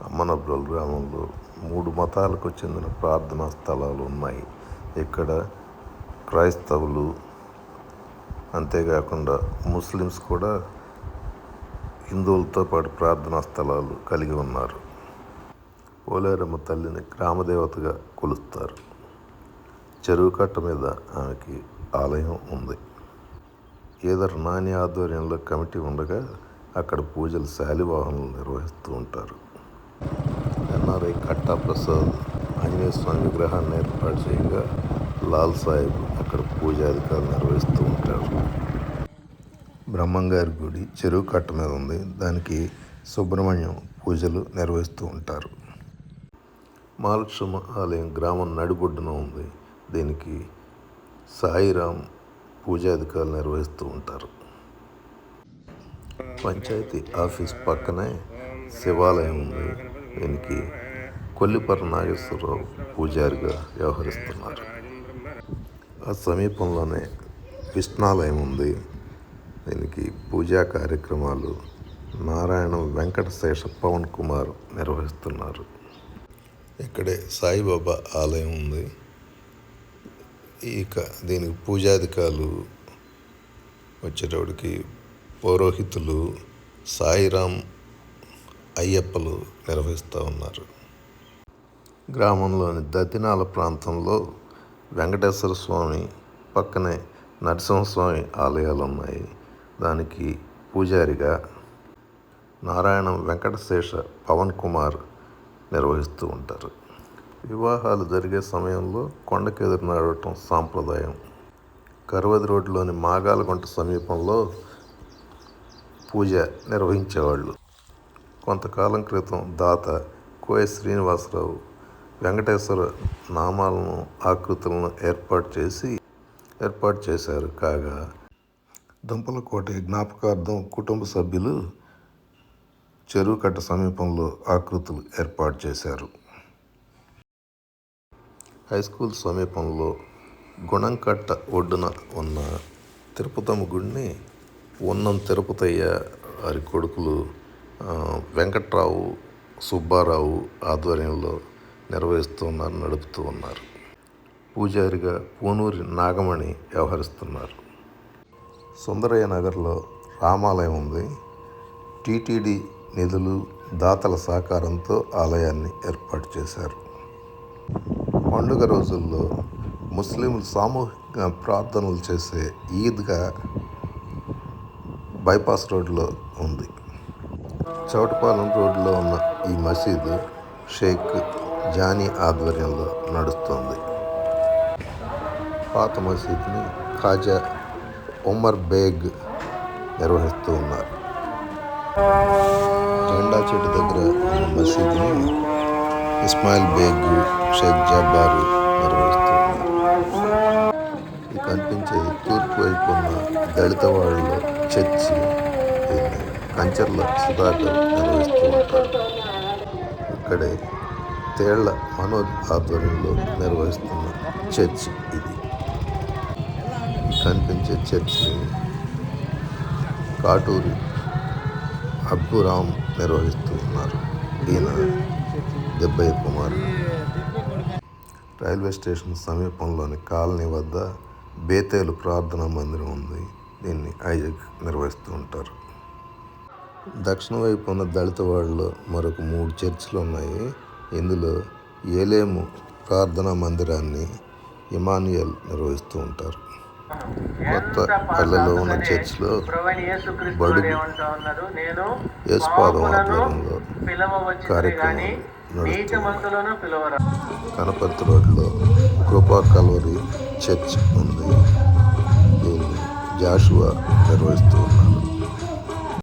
అమ్మనబ్రోలు గ్రామంలో 3 మతాలకు చెందిన ప్రార్థనా స్థలాలు ఉన్నాయి. ఇక్కడ క్రైస్తవులు అంతేకాకుండా ముస్లిమ్స్ కూడా హిందువులతో పాటు ప్రార్థనా స్థలాలు కలిగి ఉన్నారు. పోలేరమ్మ తల్లిని గ్రామదేవతగా కొలుస్తారు. చెరువు కట్ట మీద ఆమెకి ఆలయం ఉంది. ఈదర్ నాని ఆధ్వర్యంలో కమిటీ ఉండగా అక్కడ పూజలు శాలివాహనలు నిర్వహిస్తూ ఉంటారు. ఎన్ఆర్ఐ కట్టా ప్రసాద్ ఆంజనేయ స్వామి విగ్రహాన్ని ఏర్పాటు చేయగా లాల్ సాహెబ్ అక్కడ పూజాధికారులు నిర్వహిస్తూ ఉంటారు. బ్రహ్మంగారి గుడి చెరువు కట్ట మీద ఉంది. దానికి సుబ్రహ్మణ్యం పూజలు నిర్వహిస్తూ ఉంటారు. మహాలక్ష్మ ఆలయం గ్రామం నడిబొడ్డున ఉంది. దీనికి సాయిరాం పూజాధికారులు నిర్వహిస్తూ ఉంటారు. పంచాయతీ ఆఫీస్ పక్కనే శివాలయం ఉంది. దీనికి కొల్లిపర్ర నాగేశ్వరరావు పూజారిగా వ్యవహరిస్తున్నారు. ఆ సమీపంలోనే విష్ణాలయం ఉంది. దీనికి పూజా కార్యక్రమాలు నారాయణం వెంకటశేష పవన్ కుమార్ నిర్వహిస్తున్నారు. ఇక్కడే సాయిబాబా ఆలయం ఉంది. ఇక దీనికి పూజాధికారులు వచ్చేటప్పటికి పౌరోహితులు సాయిరాం అయ్యప్పలు నిర్వహిస్తూ ఉన్నారు. గ్రామంలోని దతినాల ప్రాంతంలో వెంకటేశ్వర స్వామి పక్కనే నరసింహస్వామి ఆలయాలు ఉన్నాయి. దానికి పూజారిగా నారాయణం వెంకటశేష పవన్ కుమార్ నిర్వహిస్తూ ఉంటారు. వివాహాలు జరిగే సమయంలో కొండకెదురు నడవటం సాంప్రదాయం. కరవది రోడ్డులోని మాగాలగుంట సమీపంలో పూజ నిర్వహించేవాళ్ళు. కొంతకాలం క్రితం దాత కోయ శ్రీనివాసరావు వెంకటేశ్వర నామాలను ఆకృతులను ఏర్పాటు చేశారు. కాగా దంపలకోట జ్ఞాపకార్థం కుటుంబ సభ్యులు చెరువు కట్ట సమీపంలో ఆకృతులు ఏర్పాటు చేశారు. హై స్కూల్ సమీపంలో గుణంకట్ట ఒడ్డున ఉన్న తిరుపతమ్మ గుడిని ఉన్నం తిరుపతయ్య వారి కొడుకులు వెంకట్రావు సుబ్బారావు ఆధ్వర్యంలో నడుపుతూ ఉన్నారు. పూజారిగా పూనూరి నాగమణి వ్యవహరిస్తున్నారు. సుందరయ్య నగర్లో రామాలయం ఉంది. టీటీడీ నిధులు దాతల సహకారంతో ఆలయాన్ని ఏర్పాటు చేశారు. పండుగ రోజుల్లో ముస్లింలు సామూహిక ప్రార్థనలు చేసే ఈద్గా బైపాస్ రోడ్లో ఉంది. చౌటపాలెం రోడ్లో ఉన్న ఈ మసీదు షేక్ జానీ ఆధ్వర్యంలో నడుస్తుంది. పాత మసీదుని ఖాజా ఉమర్ బేగ్ నిర్వహిస్తూ ఉన్నారు. జెండా చెట్టు దగ్గర ఉన్న మసీదుని ఇస్మాయిల్ బేగ్, షేక్ జబ్బారు నిర్వహిస్తూ ఉన్నారు. ఇది కనిపించే తూర్పు వైపు ఉన్న దళిత వాళ్ళలో చర్చి కంచర్ల సుధాకర్ నిర్వహిస్తూ ఉంటారు. ఇక్కడే తేళ్ల మనోజ్ ఆధ్వర్యంలో నిర్వహిస్తున్న చర్చ్ ఇది. కనిపించే చర్చిని కాటూరి అబ్బురాం నిర్వహిస్తూ ఉన్నారు. ఈయన దెబ్బయ్య కుమార్. రైల్వే స్టేషన్ సమీపంలోని కాలనీ వద్ద బేతేలు ప్రార్థనా మందిరం ఉంది. దీన్ని ఐజక్ నిర్వహిస్తూ ఉంటారు. దక్షిణ వైపు ఉన్న దళిత వాళ్ళలో మరొక 3 చర్చిలు ఉన్నాయి. ఇందులో ఏలేము ప్రార్థనా మందిరాన్ని ఇమానుయల్ నిర్వహిస్తూ ఉంటారు. కొత్త పల్లెలో ఉన్న చర్చిలో బడుగు యేసుపాదం ఆధ్వర్యంలో కార్యక్రమాలు నడుస్తున్నారు. కనపర్తి రోడ్లో కృపా కల్వరి చర్చ్ ఉంది. దీన్ని జాషువా నిర్వహిస్తూ ఉన్నారు.